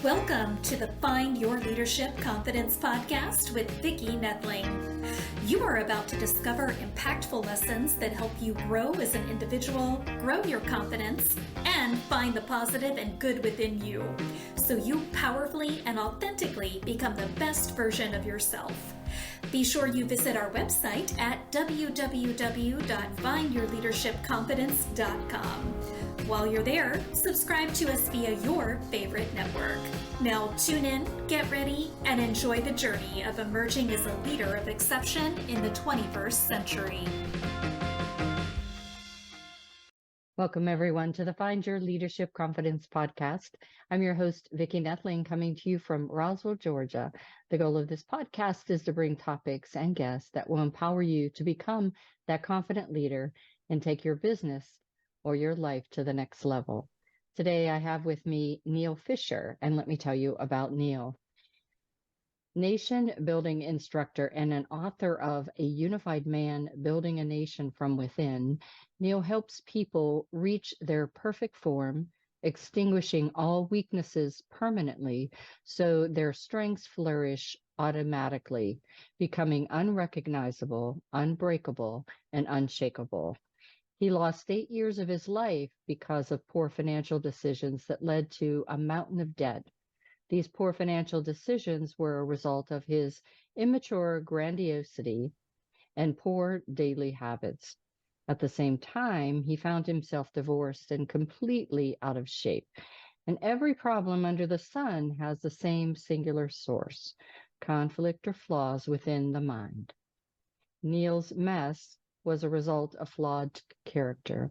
Welcome to the Find Your Leadership Confidence podcast with Vicki Noethling. You are about to discover impactful lessons that help you grow as an individual, grow your confidence, and find the positive and good within you, so you powerfully and authentically become the best version of yourself. Be sure you visit our website at www.findyourleadershipconfidence.com. While you're there, subscribe to us via your favorite network. Now tune in, get ready, and enjoy the journey of emerging as a leader of exception in the 21st century. Welcome, everyone, to the Find Your Leadership Confidence podcast. I'm your host, Vicki Noethling, coming to you from Roswell, Georgia. The goal of this podcast is to bring topics and guests that will empower you to become that confident leader and take your business or your life to the next level. Today, I have with me Neal Fisher, and let me tell you about Neal. Building Instructor and an author of A Unified Man, Building a Nation from Within, Neal helps people reach their perfect form, extinguishing all weaknesses permanently so their strengths flourish automatically, becoming unrecognizable, unbreakable, and unshakable. He lost 8 years of his life because of poor financial decisions that led to a mountain of debt. These poor financial decisions were a result of his immature grandiosity and poor daily habits. At the same time, he found himself divorced and completely out of shape. And every problem under the sun has the same singular source: conflict or flaws within the mind. Neal's mess was a result of flawed character.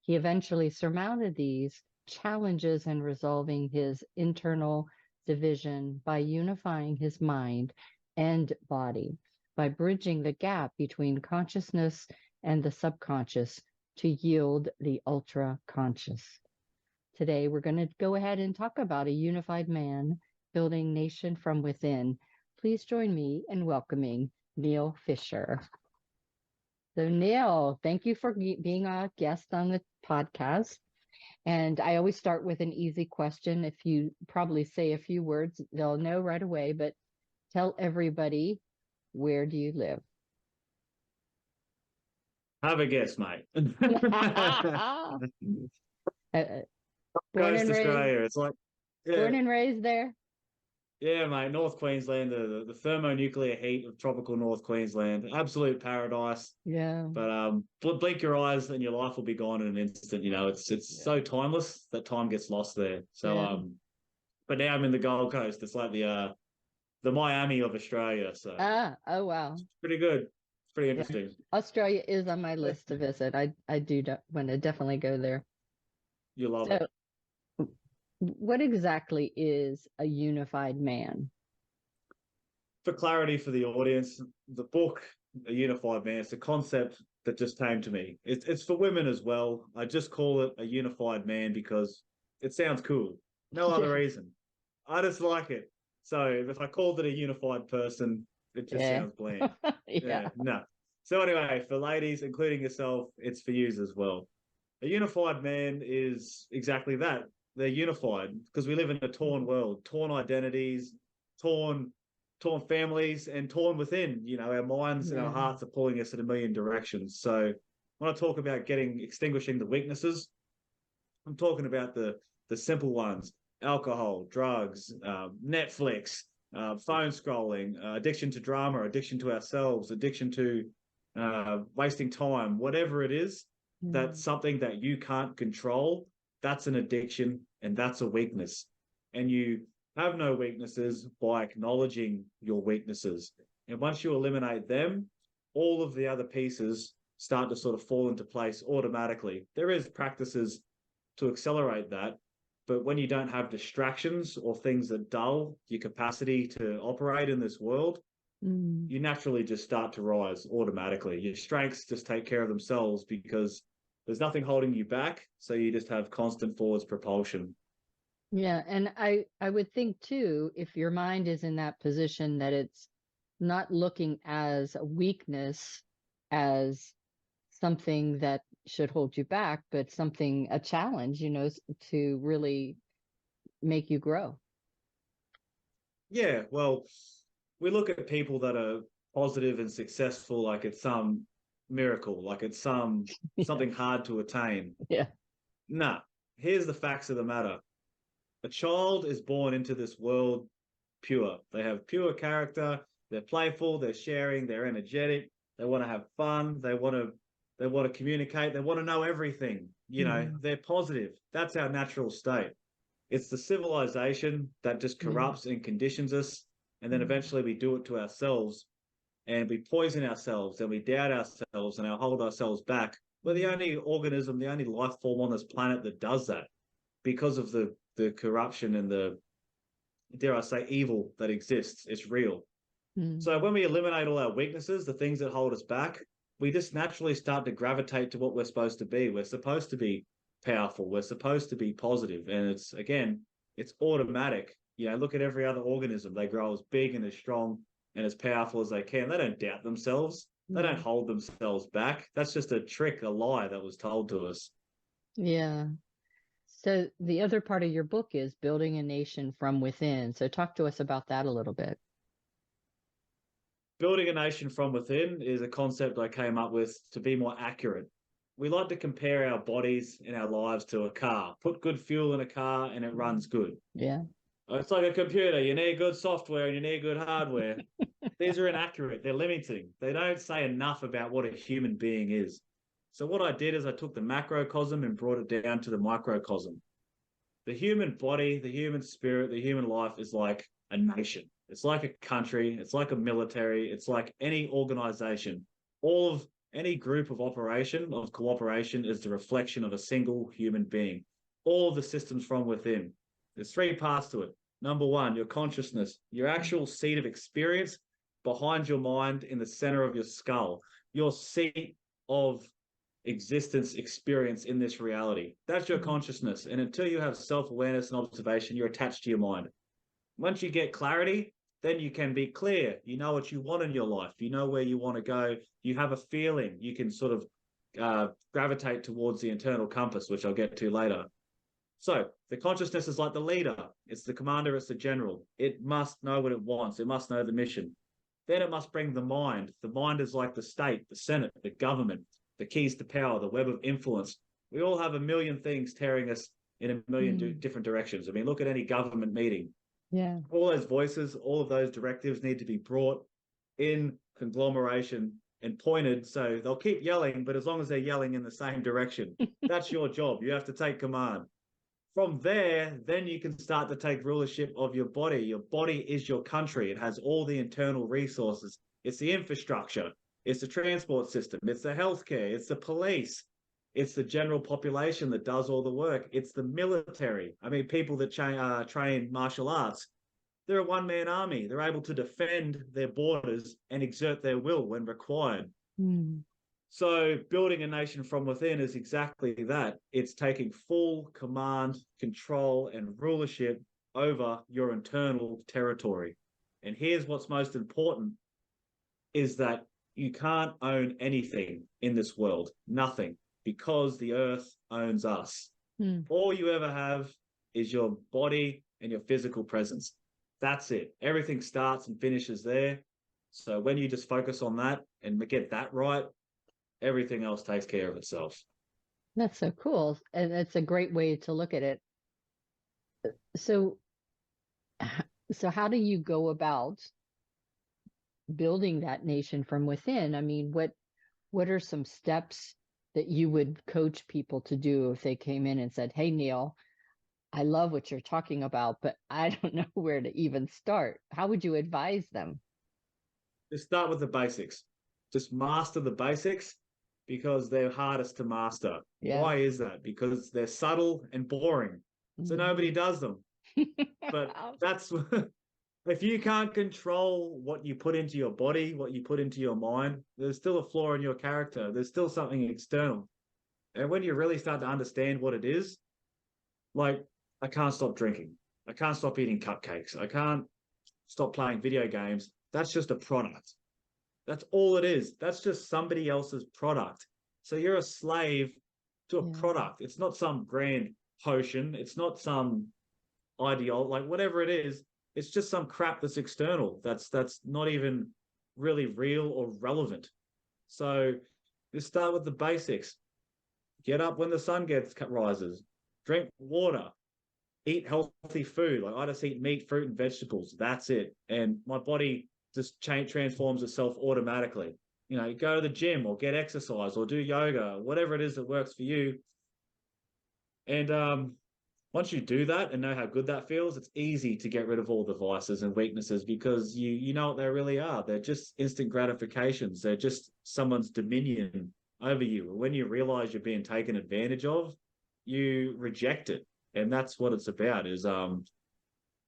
He eventually surmounted these challenges and resolving his internal division by unifying his mind and body, by bridging the gap between consciousness and the subconscious to yield the ultra-conscious. Today, we're going to go ahead and talk about a unified man building nation from within. Please join me in welcoming Neal Fisher. So Neal, thank you for being a guest on the podcast. And I always start with an easy question. If you probably say a few words, they'll know right away, but tell everybody, where do you live? Have a guess, mate. Born Coast and raised, Australia. It's like, born yeah, and raised there? yeah, mate. North Queensland, the thermonuclear heat of tropical North Queensland, absolute paradise. Yeah. But blink your eyes and your life will be gone in an instant. You know, it's so timeless that time gets lost there. So Yeah. but now I'm in the Gold Coast. It's like the Miami of Australia. So Oh wow. it's pretty good. It's pretty Yeah. interesting. Australia is on my list to visit. I do want to definitely go there. You love it. So what exactly is a unified man? For clarity for the audience, the book, A Unified Man, it's a concept that just came to me. It's for women as well. I just call it a unified man because it sounds cool. No other Yeah. reason. I just like it. So if I called it a unified person, it just Yeah. sounds bland. Yeah. Yeah, no. So anyway, for ladies, including yourself, it's for yous as well. A unified man is exactly that. They're unified because we live in a torn world, torn identities, torn torn families, and torn within. You know, our minds and our Yeah. hearts are pulling us in a million directions. So when I talk about extinguishing the weaknesses, I'm talking about the simple ones: alcohol, drugs, Netflix, phone scrolling, addiction to drama, addiction to ourselves, addiction to wasting time, whatever it is. That's something that you can't control. That's an addiction, and that's a weakness. And you have no weaknesses by acknowledging your weaknesses. And once you eliminate them, all of the other pieces start to sort of fall into place automatically. There is practices to accelerate that, but when you don't have distractions or things that dull your capacity to operate in this world, you naturally just start to rise automatically. Your strengths just take care of themselves because there's nothing holding you back. So you just have constant forwards propulsion. Yeah, and I would think too, if your mind is in that position that it's not looking as a weakness, as something that should hold you back, but a challenge, to really make you grow. Yeah, well, we look at people that are positive and successful like it's some miracle, like it's something hard to attain. Yeah. Nah, here's the facts of the matter. A child is born into this world pure. They have pure character, they're playful, they're sharing, they're energetic, they want to have fun, they want to communicate, they want to know everything. Mm. They're positive. That's our natural state. It's the civilization that just Yeah. corrupts and conditions us. And then Mm. eventually we do it to ourselves and we poison ourselves and we doubt ourselves and we hold ourselves back. We're the only organism, the only life form on this planet that does that because of the corruption and the, dare I say, evil that exists. It's real. So Mm. when we eliminate all our weaknesses, the things that hold us back, we just naturally start to gravitate to what we're supposed to be. We're supposed to be powerful. We're supposed to be positive. And it's, again, it's automatic. Look at every other organism. They grow as big and as strong and as powerful as they can. They don't doubt themselves. They don't Mm. hold themselves back. That's just a trick, a lie that was told to us. Yeah. So the other part of your book is building a nation from within. So talk to us about that a little bit. Building a nation from within is a concept I came up with to be more accurate. We like to compare our bodies and our lives to a car. Put good fuel in a car and it runs good. Yeah. It's like a computer. You need good software and you need good hardware. These are inaccurate. They're limiting. They don't say enough about what a human being is. So what I did is I took the macrocosm and brought it down to the microcosm. The human body, the human spirit, the human life is like a nation. It's like a country. It's like a military. It's like any organization. All of any group of operation, of cooperation, is the reflection of a single human being. All of the systems from within. There's three parts to it. Number one, your consciousness, your actual seat of experience behind your mind in the center of your skull, your seat of existence experience in this reality. That's your Mm. consciousness. And until you have self awareness and observation, you're attached to your mind. Once you get clarity, then you can be clear. You know what you want in your life. You know where you want to go. You have a feeling. You can sort of gravitate towards the internal compass, which I'll get to later. So the consciousness is like the leader. It's the commander. It's the general. It must know what it wants. It must know the mission. Then it must bring the mind. The mind is like the state, the Senate, the government, the keys to power, the web of influence. We all have a million things tearing us in a million Mm. different directions. I mean, look at any government meeting. Yeah. All those voices, all of those directives need to be brought in conglomeration and pointed. So they'll keep yelling, but as long as they're yelling in the same direction, that's your job. You have to take command. From there, then you can start to take rulership of your body. Your body is your country. It has all the internal resources. It's the infrastructure. It's the transport system. It's the healthcare. It's the police. It's the general population that does all the work. It's the military. I mean, people that train martial arts, they're a one-man army. They're able to defend their borders and exert their will when required. Mm. So building a nation from within is exactly that. It's taking full command, control, and rulership over your internal territory. And here's what's most important is that you can't own anything in this world, nothing, because the earth owns us. Mm. All you ever have is your body and your physical presence. That's it. Everything starts and finishes there. So when you just focus on that and get that right, everything else takes care of itself. That's so cool. And it's a great way to look at it. So, so how do you go about building that nation from within? I mean, what are some steps that you would coach people to do if they came in and said, "Hey, Neal, I love what you're talking about, but I don't know where to even start." How would you advise them? Just start with the basics. Just master the basics because they're hardest to master. Yeah. Why is that? Because they're subtle and boring. So Mhm. nobody does them. But that's if you can't control what you put into your body, what you put into your mind, there's still a flaw in your character. There's still something external. And when you really start to understand what it is, like, I can't stop drinking. I can't stop eating cupcakes. I can't stop playing video games. That's just a product. That's all it is. That's just somebody else's product. So you're a slave to a Yeah. product. It's not some grand potion. It's not some ideal, like whatever it is. it's just some crap that's external. That's not even really real or relevant. So just start with the basics. Get up when the sun rises. Drink water. Eat healthy food. Like I just eat meat, fruit, and vegetables. That's it. And my body just transforms itself automatically. You know, go to the gym or get exercise or do yoga, whatever it is that works for you. And once you do that and know how good that feels, it's easy to get rid of all the vices and weaknesses because you know what they really are. They're just instant gratifications. They're just someone's dominion over you. When you realize you're being taken advantage of, you reject it. And that's what it's about is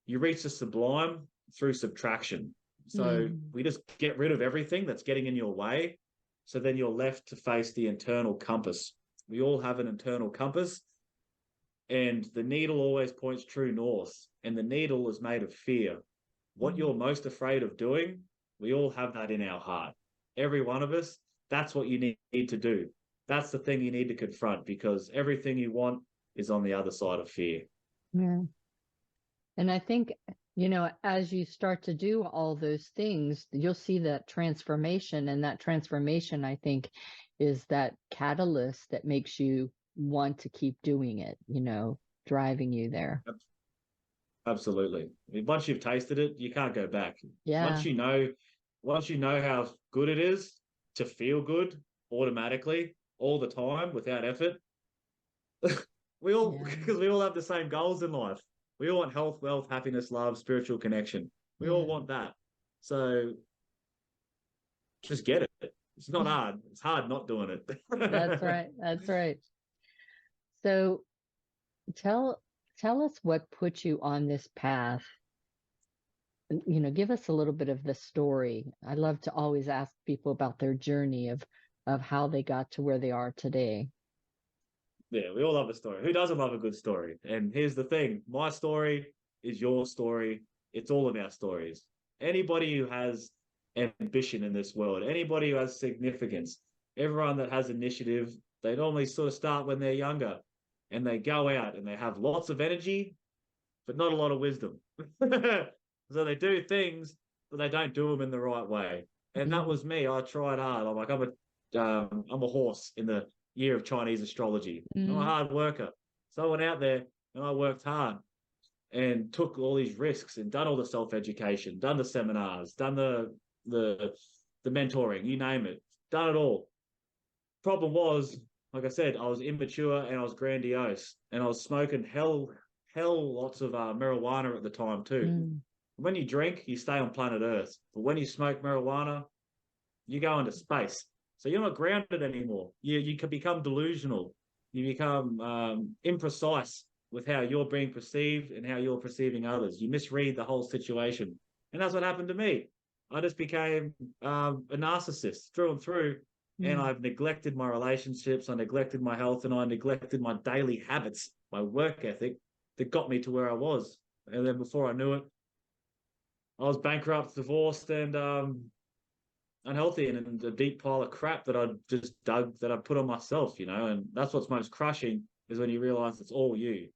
you reach the sublime through subtraction. So we just get rid of everything that's getting in your way. So then you're left to face the internal compass. We all have an internal compass. And the needle always points true north, and the needle is made of fear. What you're most afraid of doing, we all have that in our heart. Every one of us, that's what you need to do. That's the thing you need to confront because everything you want is on the other side of fear. Yeah. And I think, you know, as you start to do all those things, you'll see that transformation. And that transformation, I think, is that catalyst that makes you want to keep doing it, you know, driving you there. Absolutely. I mean, once you've tasted it, you can't go back. Yeah. Once you know how good it is to feel good automatically all the time without effort, because we all have the same goals in life. We all want health, wealth, happiness, love, spiritual connection. We all want that. So just get it. It's not hard. It's hard not doing it. That's right. That's right. So tell us what put you on this path. You know, give us a little bit of the story. I love to always ask people about their journey of how they got to where they are today. Yeah, we all love a story. Who doesn't love a good story? And here's the thing. My story is your story. It's all of our stories. Anybody who has ambition in this world, anybody who has significance, everyone that has initiative, they normally sort of start when they're younger and they go out and they have lots of energy, but not a lot of wisdom. So they do things, but they don't do them in the right way. And that was me. I tried hard. I'm like, I'm a horse in the year of Chinese astrology. I'm a hard worker. So I went out there and I worked hard and took all these risks and done all the self-education, done the seminars, done the mentoring, you name it, done it all. Problem was, like I said, I was immature and I was grandiose and I was smoking hell lots of marijuana at the time too. When you drink, you stay on planet Earth. But when you smoke marijuana, you go into space. So you're not grounded anymore. You can become delusional. You become imprecise with how you're being perceived and how you're perceiving others. You misread the whole situation. And that's what happened to me. I just became a narcissist through and through. And I've neglected my relationships, I neglected my health, and I neglected my daily habits, my work ethic that got me to where I was. And then before I knew it, I was bankrupt, divorced, and unhealthy and in a deep pile of crap that I just dug, that I put on myself, you know. And that's what's most crushing is when you realize it's all you.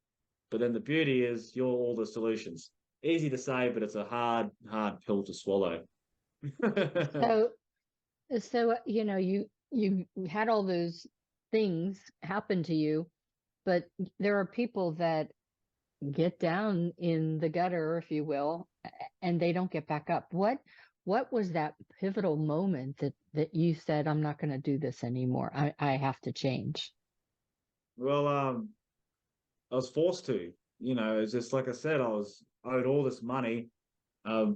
But then the beauty is you're all the solutions. Easy to say, but it's a hard pill to swallow. So you know, you had all those things happen to you, but there are people that get down in the gutter, if you will, and they don't get back up. What was that pivotal moment that you said, I'm not going to do this anymore? I have to change. Well, I was forced to, you know. It's just like I said, I was owed all this money. I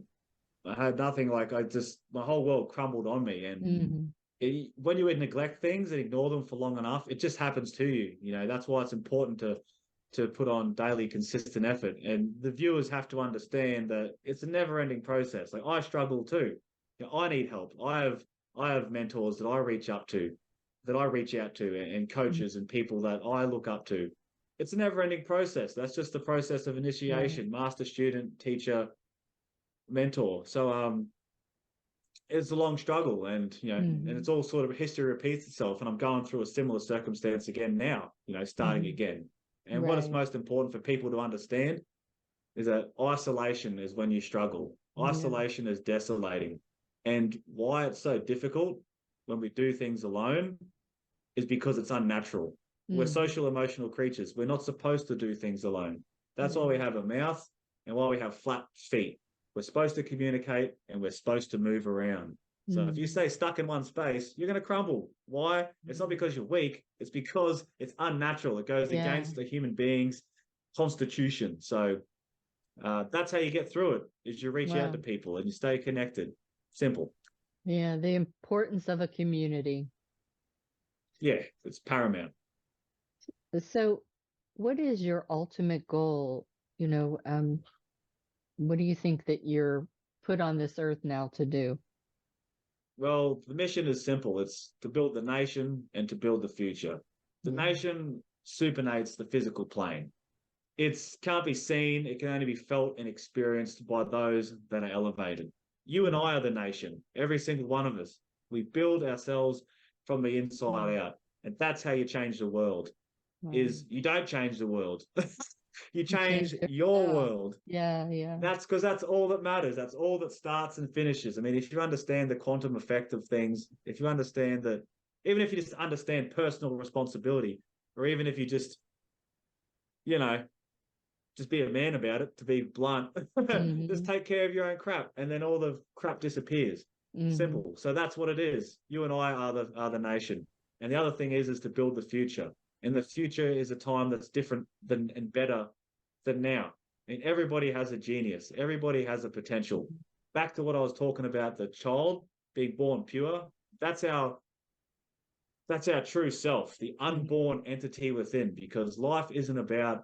had nothing. Like my whole world crumbled on me. And when you neglect things and ignore them for long enough, it just happens to you. You know, that's why it's important to put on daily consistent effort. And the viewers have to understand that it's a never-ending process. Like I struggle too. You know, I need help. I have mentors that I reach out to, and coaches and people that I look up to. It's a never-ending process. That's just the process of initiation, master, student, teacher, mentor. So it's a long struggle, and you know, and it's all sort of history repeats itself. And I'm going through a similar circumstance again now, you know, starting again. And what is most important for people to understand is that isolation is when you struggle. Yeah. Isolation is desolating. And why it's so difficult when we do things alone is because it's unnatural. We're Mhm. social emotional creatures. We're not supposed to do things alone. That's why Yeah. we have a mouth and why we have flat feet. We're supposed to communicate and we're supposed to move around. So if you Mhm. stay stuck in one space, you're going to crumble. Why? It's not because you're weak. It's because it's unnatural. It goes Yeah. against the human being's constitution. So that's how you get through it, is you reach out to Wow. people and you stay connected. Simple. Yeah. The importance of a community. Yeah, it's paramount. So, what is your ultimate goal? You know, what do you think that you're put on this earth now to do? Well, the mission is simple. It's to build the nation and to build the future. The Yeah. nation supernates the physical plane. It can't be seen. It can only be felt and experienced by those that are elevated. You and Mhm. I are the nation, every single one of us. We build ourselves from the inside out. And that's how you change the world, Wow. is you don't change the world. You You change changed your yourself. world. Yeah. Yeah. That's because that's all that matters. That's all that starts and finishes. I mean, if you understand the quantum effect of things, if you understand that, even if you just understand personal responsibility, or even if you just, you know, just be a man about it, to be blunt, just Hmm. take care of your own crap, and then all the crap disappears. Hmm. Simple. So that's what it is. You and I are the nation. And the other thing is to build the future. And the future is a time that's different than and better than now. I mean, everybody has a genius. Everybody has a potential. Back to what I was talking about, the child being born pure. That's our that's our true self, the unborn entity within. Because life isn't about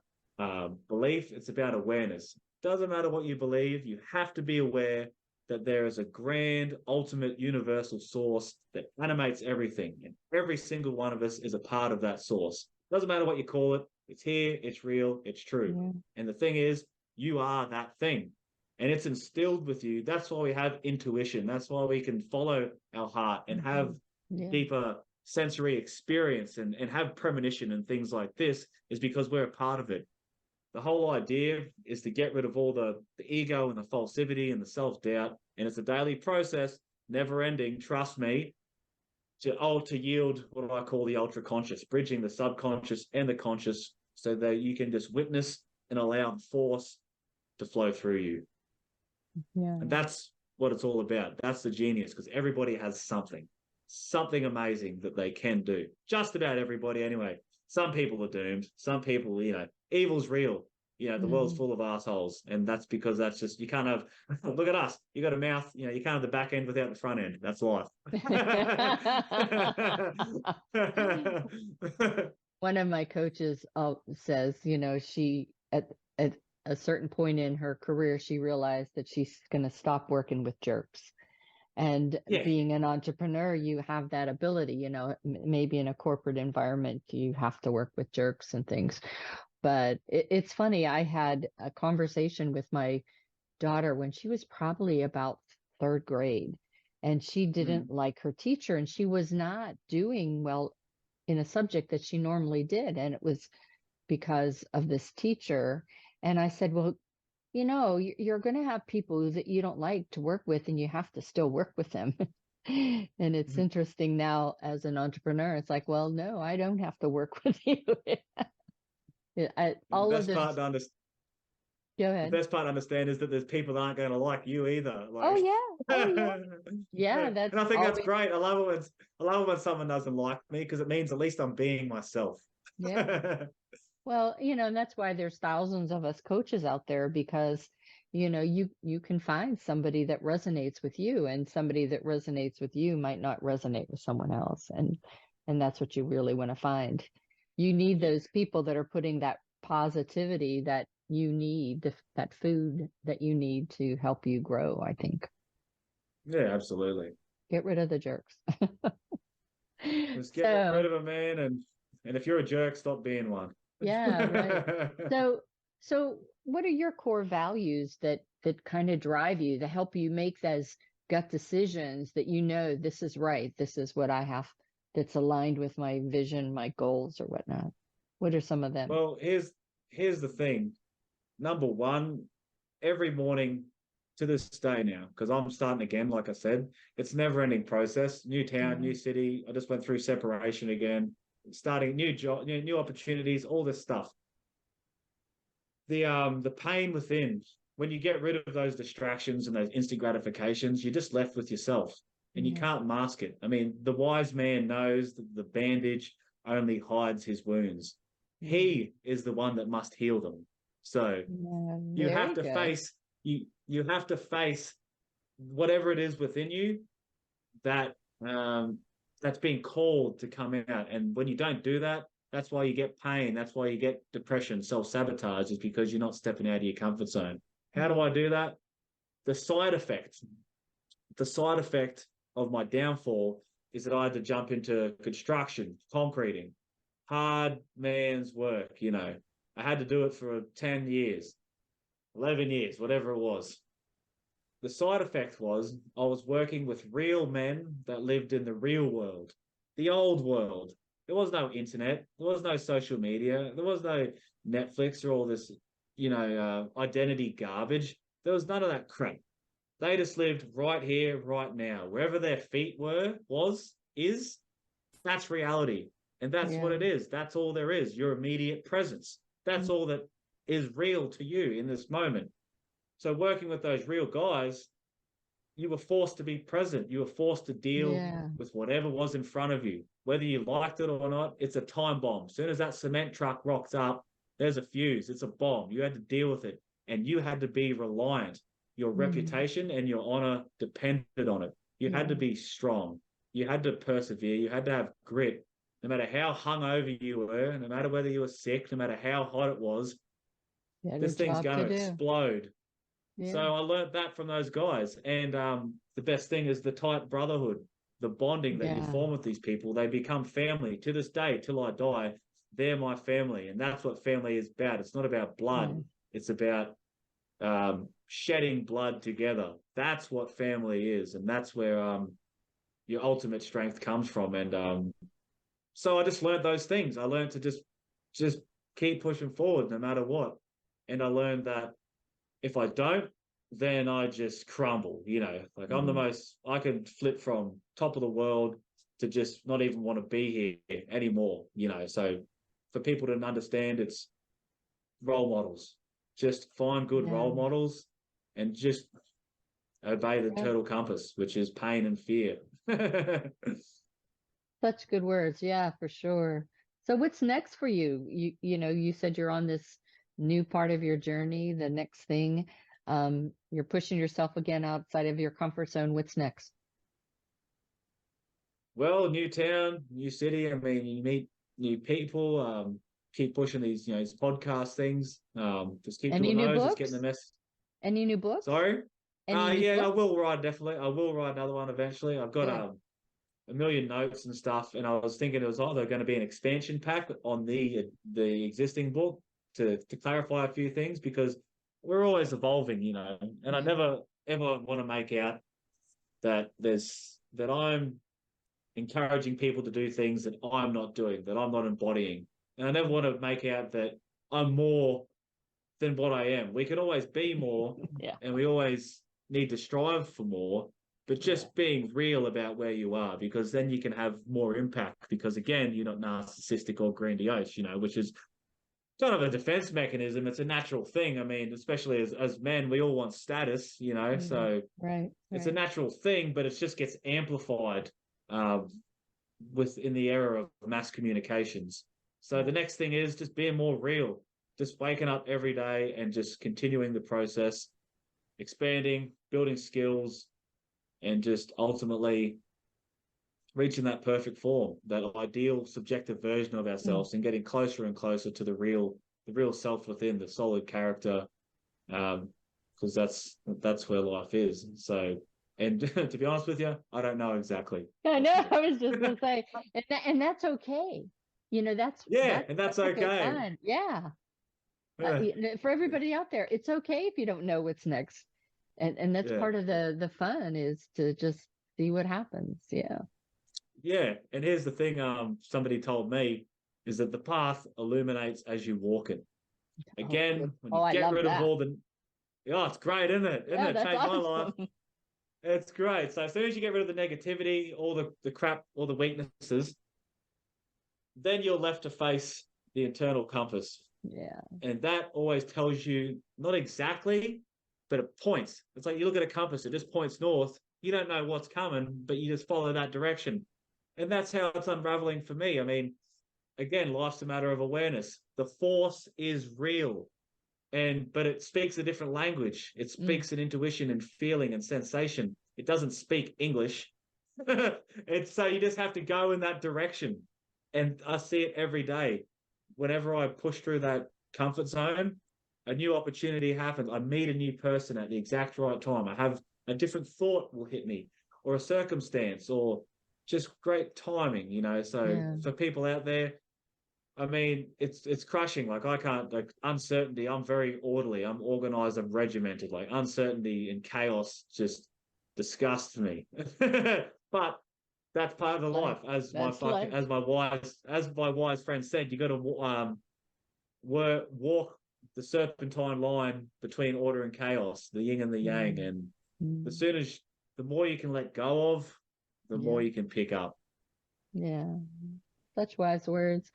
belief; it's about awareness. Doesn't matter what you believe, you have to be aware that there is a grand, ultimate, universal source that animates everything, and every single one of us is a part of that source. Doesn't matter what you call it; it's here, it's real, it's true. Yeah. And the thing is, you are that thing, and it's instilled with you. That's why we have intuition. That's why we can follow our heart and have Mhm. Yeah. deeper sensory experience and have premonition and things like this, is because we're a part of it. The whole idea is to get rid of all the ego and the falsivity and the self-doubt. And it's a daily process, never ending, trust me, to yield what I call the ultra conscious, bridging the subconscious and the conscious so that you can just witness and allow force to flow through you. And Yeah. that's what it's all about. That's the genius, because everybody has something amazing that they can do. Just about everybody, anyway. Some people are doomed. Some people, evil's real. The world's Mhm. full of assholes, and that's because that's just you can't have. Look at us. You got a mouth. You can't have the back end without the front end. That's life. One of my coaches says, she at a certain point in her career, she realized that she's going to stop working with jerks. And Yeah. being an entrepreneur, you have that ability, maybe in a corporate environment, you have to work with jerks and things. But it's funny, I had a conversation with my daughter when she was probably about third grade, and she Mm. didn't like her teacher, and she was not doing well in a subject that she normally did. And it was because of this teacher. And I said, well, you're going to have people that you don't like to work with, and you have to still work with them. And it's interesting now as an entrepreneur, it's like, well, no, I don't have to work with you. The All of best this. part to understand. Go The ahead. best part to understand is that there's people that aren't going to like you either. Oh, Like, yeah. Oh, yeah. Yeah. and That's I think that's always. great. I love it when someone doesn't like me, because it means at least I'm being myself. Yeah. Well, and that's why there's thousands of us coaches out there, because, you can find somebody that resonates with you, and somebody that resonates with you might not resonate with someone else. And that's what you really want to find. You need Yeah, those people that are putting that positivity that you need, that food that you need to help you grow, I think. yeah, absolutely. Get rid of the jerks. Just get rid So, of a man, and if you're a jerk, stop being one. yeah, right. So, so what are your core values that kind of drive you, to help you make those gut decisions that this is right, this is what I have, that's aligned with my vision, my goals, or whatnot? What are some of them? Well, here's the thing. Number one, every morning to this day now, because I'm starting again, like I said, it's a never-ending process. New town, new city. I just went through separation again, starting new job, new opportunities, all this stuff. The pain within, when you get rid of those distractions and those instant gratifications, you're just left with yourself, and you can't mask it. I mean, the wise man knows that the bandage only hides his wounds. He is the one that must heal them. So you have to face you have to face whatever it is within you that that's being called to come out. And when you don't do that, that's why you get pain. That's why you get depression, self-sabotage, is because you're not stepping out of your comfort zone. How do I do that? The side effect of my downfall is that I had to jump into construction, concreting, hard man's work. I had to do it for 10 years, 11 years, whatever it was. The side effect was I was working with real men that lived in the real world, the old world. There was no internet. There was no social media. There was no Netflix or all this, identity garbage. There was none of that crap. They just lived right here, right now. Wherever their feet is, that's reality. And that's what it is. That's all there is. Your immediate presence. That's all that is real to you in this moment. So working with those real guys, you were forced to be present. You were forced to deal with whatever was in front of you. Whether you liked it or not, it's a time bomb. As soon as that cement truck rocks up, there's a fuse. It's a bomb. You had to deal with it. And you had to be reliant. Your reputation and your honor depended on it. You had to be strong. You had to persevere. You had to have grit. No matter how hungover you were, no matter whether you were sick, no matter how hot it was, this thing's going to explode. Yeah. So I learned that from those guys. And the best thing is the tight brotherhood, the bonding that you form with these people. They become family. To this day, till I die, they're my family. And that's what family is about. It's not about blood. It's about shedding blood together. That's what family is. And that's where your ultimate strength comes from. And so I just learned those things. I learned to just keep pushing forward no matter what. And I learned that if I don't, then I just crumble, I'm the most, I can flip from top of the world to just not even want to be here anymore, So for people to understand, it's role models. Just find good role models and just obey the turtle compass, which is pain and fear. Such good words. Yeah, for sure. So what's next for you? You said you're on this new part of your journey. The next thing, you're pushing yourself again outside of your comfort zone. What's next? Well, new town, new city. I mean, you meet new people, keep pushing these podcast things. Just keep doing those, just getting the message. Any new books? Sorry? Any new books? I will write, definitely. I will write another one eventually. I've got a million notes and stuff, and I was thinking it was either going to be an expansion pack on the existing book to clarify a few things, because we're always evolving, and I never ever want to make out that I'm encouraging people to do things that I'm not doing, that I'm not embodying. And I never want to make out that I'm more than what I am. We can always be more, and we always need to strive for more, but just being real about where you are, because then you can have more impact, because again, you're not narcissistic or grandiose, which is kind of a defense mechanism. It's a natural thing. I mean, especially as men, we all want status, so it's a natural thing, but it just gets amplified within the era of mass communications. So the next thing is just being more real, just waking up every day and just continuing the process, expanding, building skills, and just ultimately reaching that perfect form, that ideal subjective version of ourselves, and getting closer and closer to the real self within, the solid character, because that's where life is. So, and to be honest with you, I don't know exactly. I know. I was just going to say, and that's okay. That's okay. Fine. Yeah. For everybody out there, it's okay if you don't know what's next, and that's part of the fun, is to just see what happens. Yeah, and here's the thing. Somebody told me is that the path illuminates as you walk it. Again, when you get rid of all the Oh, it's great, isn't it? Isn't Yeah, it? that's Changed my life. awesome. It's great. So as soon as you get rid of the negativity, all the crap, all the weaknesses, then you're left to face the internal compass. Yeah. And that always tells you not exactly, but it points. It's like you look at a compass, it just points north. You don't know what's coming, but you just follow that direction. And that's how it's unraveling for me. I mean, again, life's a matter of awareness. The force is real. But it speaks a different language. It speaks an intuition and feeling and sensation. It doesn't speak English. And so you just have to go in that direction. And I see it every day. Whenever I push through that comfort zone, a new opportunity happens. I meet a new person at the exact right time. I have a different thought will hit me, or a circumstance, or just great timing, you know. So Yeah. for people out there, I mean, it's crushing. Like I can't like uncertainty. I'm very orderly. I'm organized. I'm regimented. Like uncertainty and chaos just disgusts me. But that's part of the life. As my That's life. as my wise friend said, you got to walk the serpentine line between order and chaos, the yin and the yang. And as soon as the more you can let go of, the more you can pick up. Yeah. Such wise words.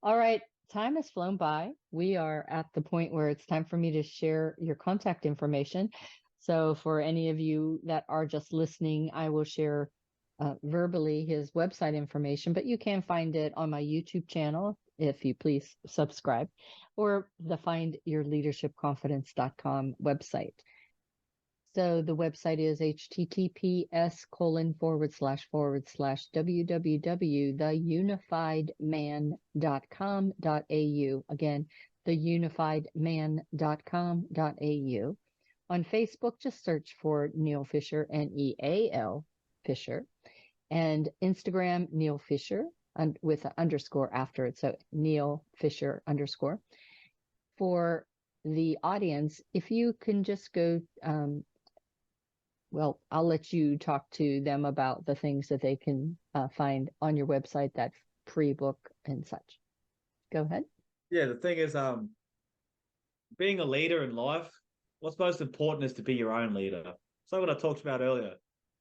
All right. Time has flown by. We are at the point where it's time for me to share your contact information. So for any of you that are just listening, I will share verbally his website information, but you can find it on my YouTube channel if you please subscribe, or the findyourleadershipconfidence.com website. So the website is https://www.theunifiedman.com.au. Again, theunifiedman.com.au. On Facebook, just search for Neal Fisher, Neal Fisher, and Instagram, Neal Fisher, and with an underscore after it. So Neal Fisher _. For the audience, if you can just go, well, I'll let you talk to them about the things that they can find on your website, that free book and such. Go ahead. Yeah, the thing is, being a leader in life, what's most important is to be your own leader. So what I talked about earlier,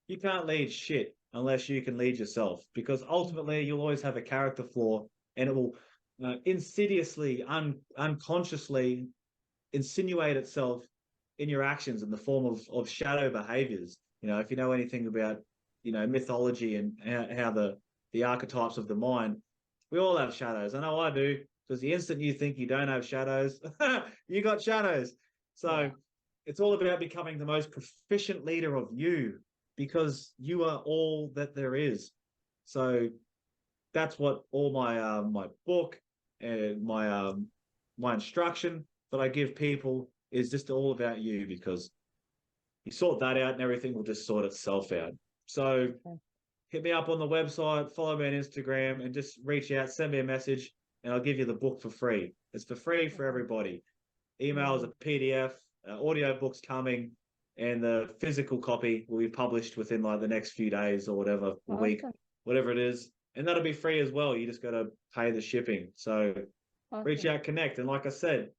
you can't lead shit unless you can lead yourself, because ultimately you'll always have a character flaw, and it will insidiously, unconsciously insinuate itself in your actions in the form of shadow behaviors. You know, if you know anything about, you know, mythology and how the archetypes of the mind, we all have shadows. I know I do, because the instant you think you don't have shadows, you got shadows. So it's all about becoming the most proficient leader of you, because you are all that there is. So that's what all my my book and my instruction that I give people is just all about you, because you sort that out and everything will just sort itself out. So hit me up on the website, follow me on Instagram, and just reach out, send me a message, and I'll give you the book for free. It's for free for everybody. Email is a PDF, audio book's coming, and the physical copy will be published within like the next few days or whatever, a week, whatever it is. And that'll be free as well. You just got to pay the shipping. So reach out, connect. And like I said,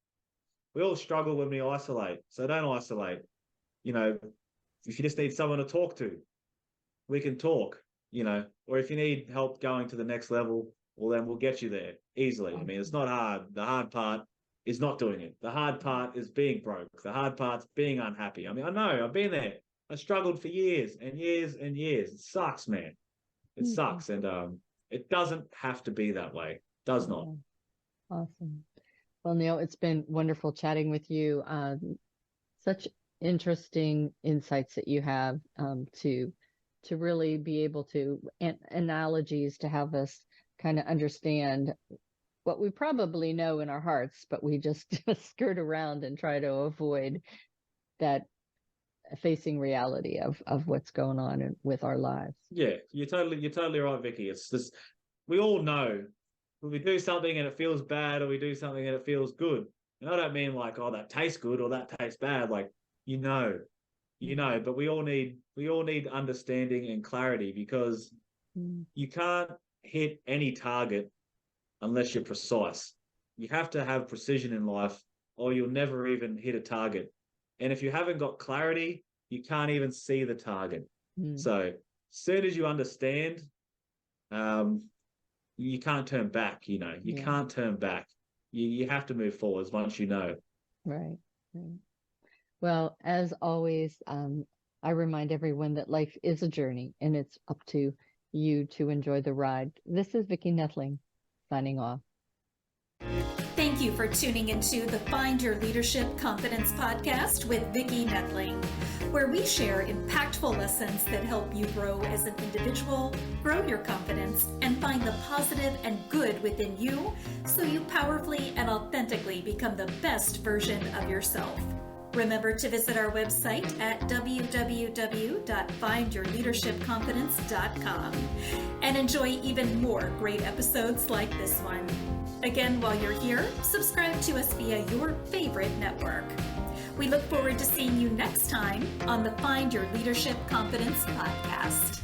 we all struggle when we isolate. So don't isolate. You know, if you just need someone to talk to, we can talk, you know, or if you need help going to the next level, well, then we'll get you there easily. I mean, it's not hard. The hard part is not doing it. The hard part is being broke. The hard part's being unhappy. I mean, I know, I've been there. I struggled for years and years and years. It sucks, man. It sucks. And it doesn't have to be that way. It does not. Awesome. Well, Neal, it's been wonderful chatting with you. Such interesting insights that you have to really be able to, analogies to have us kind of understand what we probably know in our hearts, but we just skirt around and try to avoid that facing reality of what's going on with our lives. Yeah, you're totally right, Vicki. It's just, we all know when we do something and it feels bad, or we do something and it feels good. And I don't mean like, oh, that tastes good or that tastes bad. Like, you know, but we all need understanding and clarity, because you can't hit any target unless you're precise. You have to have precision in life, or you'll never even hit a target. And if you haven't got clarity, you can't even see the target. Mm. So as soon as you understand, you can't turn back, you can't turn back. You have to move forwards once you know. Right. Well, as always, I remind everyone that life is a journey and it's up to you to enjoy the ride. This is Vicki Noethling signing off. Thank you for tuning into the Find Your Leadership Confidence podcast with Vicki Noethling, where we share impactful lessons that help you grow as an individual, grow your confidence, and find the positive and good within you so you powerfully and authentically become the best version of yourself. Remember to visit our website at www.findyourleadershipconfidence.com and enjoy even more great episodes like this one. Again, while you're here, subscribe to us via your favorite network. We look forward to seeing you next time on the Find Your Leadership Confidence podcast.